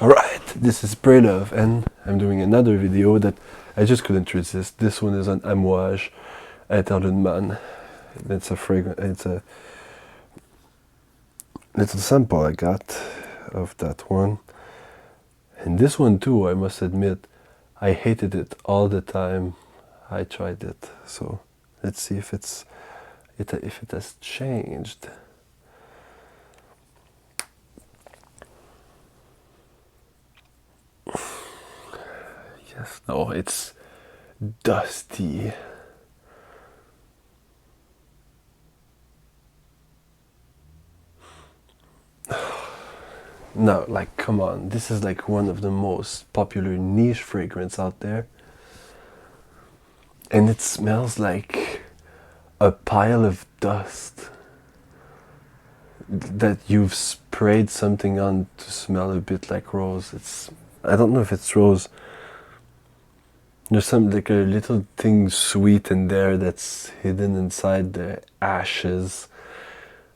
Alright, this is Pray Love, and I'm doing another video that I just couldn't resist. This one is on Amouage, Interlude Man. It's a fragrance, it's a little sample I got of that one. And this one too, I must admit, I hated it all the time I tried it. So let's see if if it has changed. Yes, no, it's dusty. No, like, come on, this is like one of the most popular niche fragrance out there. And it smells like a pile of dust that you've sprayed something on to smell a bit like rose. I don't know if it's rose. There's some like a little thing sweet in there that's hidden inside the ashes.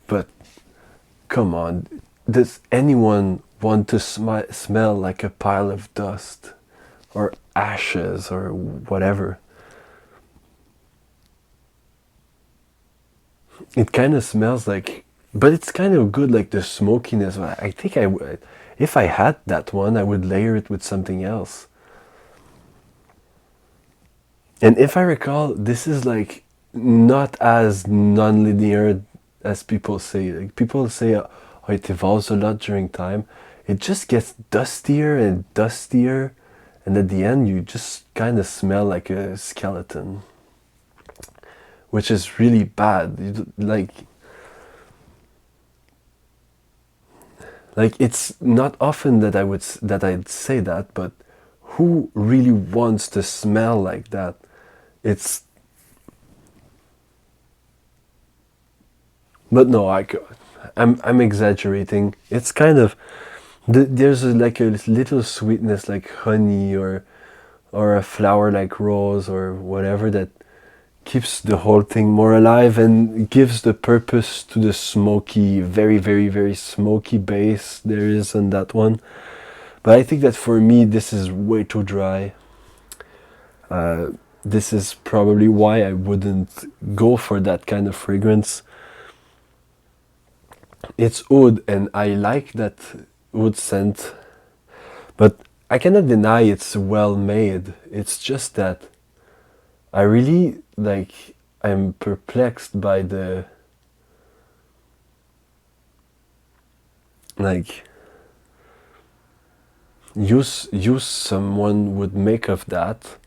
But come on, does anyone want to smell like a pile of dust or ashes or whatever? It kind of smells like, but it's kind of good, like the smokiness. I think if I had that one, I would layer it with something else. And if I recall, this is like not as non-linear as people say. Like people say, oh, it evolves a lot during time. It just gets dustier and dustier, and at the end, you just kind of smell like a skeleton, which is really bad. Like it's not often that I'd say that, but who really wants to smell like that? But no, I'm exaggerating. It's kind of there's like a little sweetness, like honey or a flower like rose or whatever, that keeps the whole thing more alive and gives the purpose to the smoky, very, very, very smoky base there is on that one. But I think that for me, this is way too dry. This is probably why I wouldn't go for that kind of fragrance. It's oud, and I like that oud scent, but I cannot deny it's well made. It's just that I really, I'm perplexed by the, use someone would make of that.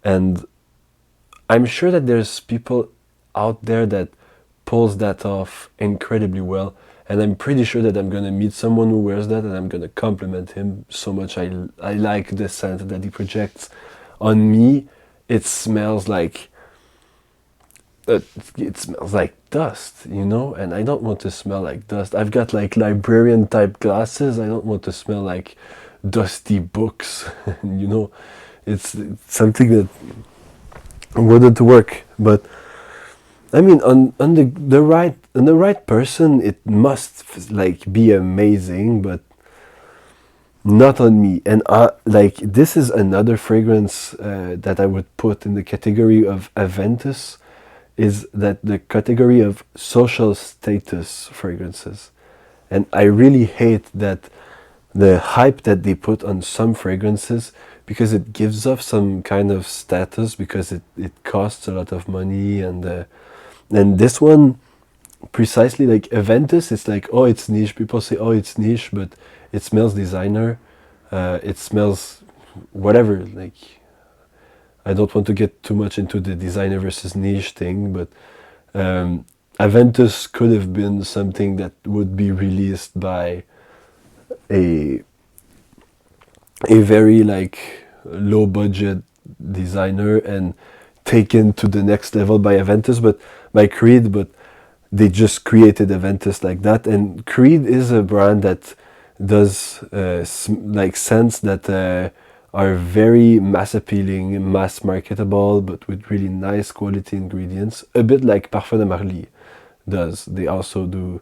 And I'm sure that there's people out there that pulls that off incredibly well, and I'm pretty sure that I'm gonna meet someone who wears that and I'm gonna compliment him so much. I like the scent that he projects. On me, it smells like dust, and I don't want to smell like dust. I've got like librarian type glasses. I don't want to smell like dusty books. It's something that wouldn't work. But I mean, on the right person, it must be amazing, but not on me. And this is another fragrance that I would put in the category of Aventus, is that the category of social status fragrances. And I really hate that the hype that they put on some fragrances, because it gives off some kind of status, because it costs a lot of money. And this one, precisely like Aventus, it's like, oh, it's niche. People say, oh, it's niche, but it smells designer. It smells whatever. Like, I don't want to get too much into the designer versus niche thing, but Aventus could have been something that would be released by a very low budget designer and taken to the next level by Aventus, but by Creed. But they just created Aventus like that. And Creed is a brand that does scents that are very mass appealing, mass marketable, but with really nice quality ingredients, a bit like Parfum de Marly does. They also do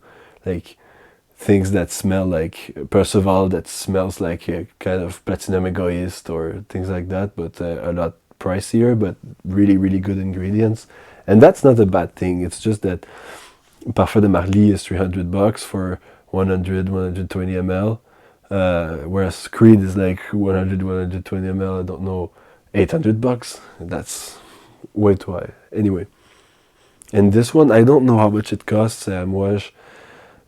things that smell like Percival, that smells like a kind of Platinum Egoist or things like that, but a lot pricier, but really, really good ingredients. And that's not a bad thing. It's just that Parfum de Marly is $300 for 100, 120 ml, whereas Creed is like 100, 120 ml, I don't know, $800. That's way too high. Anyway, and this one, I don't know how much it costs, Amouage,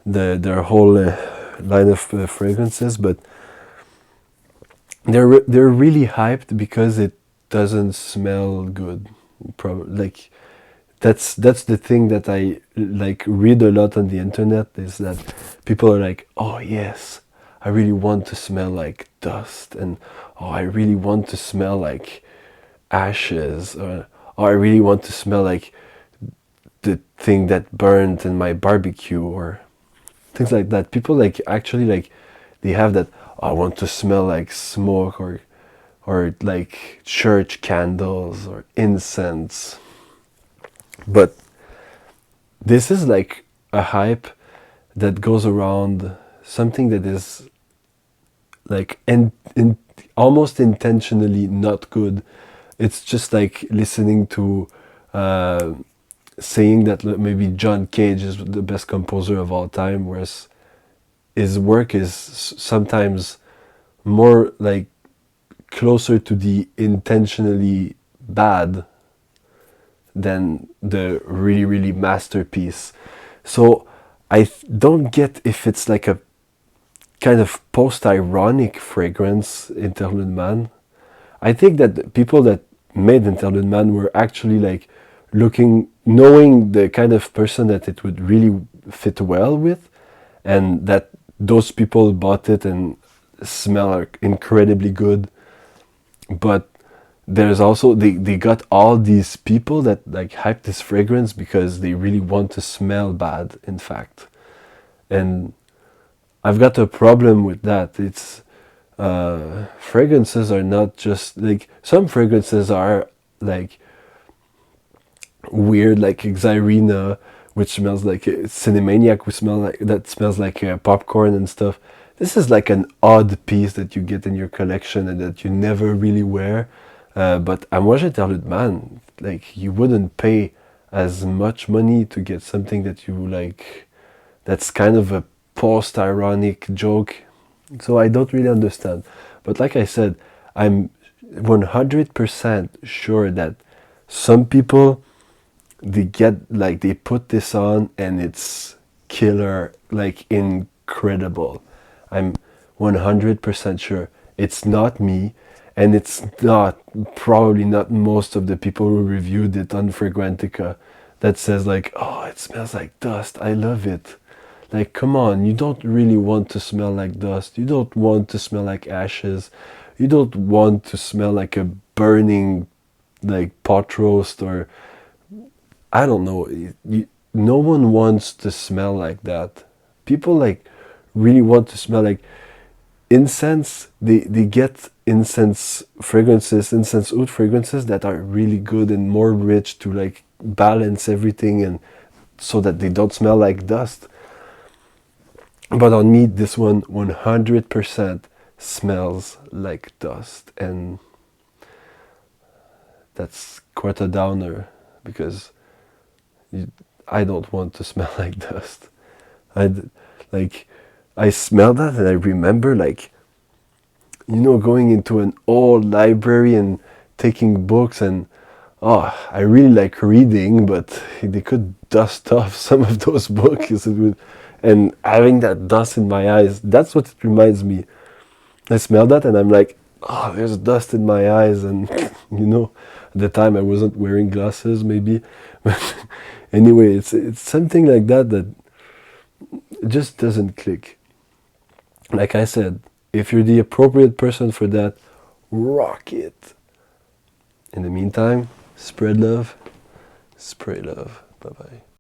their whole line of fragrances, but they're really hyped because it doesn't smell good. Like that's the thing that I like read a lot on the internet, is that people are like, oh yes, I really want to smell like dust, and oh, I really want to smell like ashes, or oh, I really want to smell like the thing that burned in my barbecue, or things like that. People like actually like they have that, oh, I want to smell like smoke, or like church candles or incense. But this is like a hype that goes around something that is like almost intentionally not good. It's just like listening to saying that maybe John Cage is the best composer of all time, whereas his work is sometimes more like closer to the intentionally bad than the really, really masterpiece. So I don't get if it's like a kind of post-ironic fragrance, Interlude Man. I think that the people that made Interlude Man were actually like knowing the kind of person that it would really fit well with, and that those people bought it and smell incredibly good. But there's also they got all these people that like hype this fragrance because they really want to smell bad, in fact. And I've got a problem with that. It's fragrances are not just like, some fragrances are like weird, like Xyrina, which smells like Cinemaniac, which smells like popcorn and stuff. This is like an odd piece that you get in your collection and that you never really wear. But Amouage Interlude Man, like you wouldn't pay as much money to get something that you like, that's kind of a post-ironic joke. So I don't really understand. But like I said, I'm 100% sure that some people, they put this on and it's killer, like incredible. I'm 100% sure it's not me, and it's not, probably not most of the people who reviewed it on Fragrantica, that says like, oh, it smells like dust, I love it. Like, come on, you don't really want to smell like dust. You don't want to smell like ashes. You don't want to smell like a burning, like, pot roast, or I don't know. No one wants to smell like that. People like really want to smell like incense. They get incense fragrances, incense oud fragrances that are really good and more rich to like balance everything, and so that they don't smell like dust. But on me, this one 100% smells like dust, and that's quite a downer, because I don't want to smell like dust. I smell that and I remember, like, going into an old library and taking books, and I really like reading, but they could dust off some of those books. And having that dust in my eyes, that's what it reminds me. I smell that and I'm like, oh, there's dust in my eyes. And, at the time I wasn't wearing glasses, maybe. But anyway, it's something like that just doesn't click. Like I said, if you're the appropriate person for that, rock it. In the meantime, spread love, spray love. Bye-bye.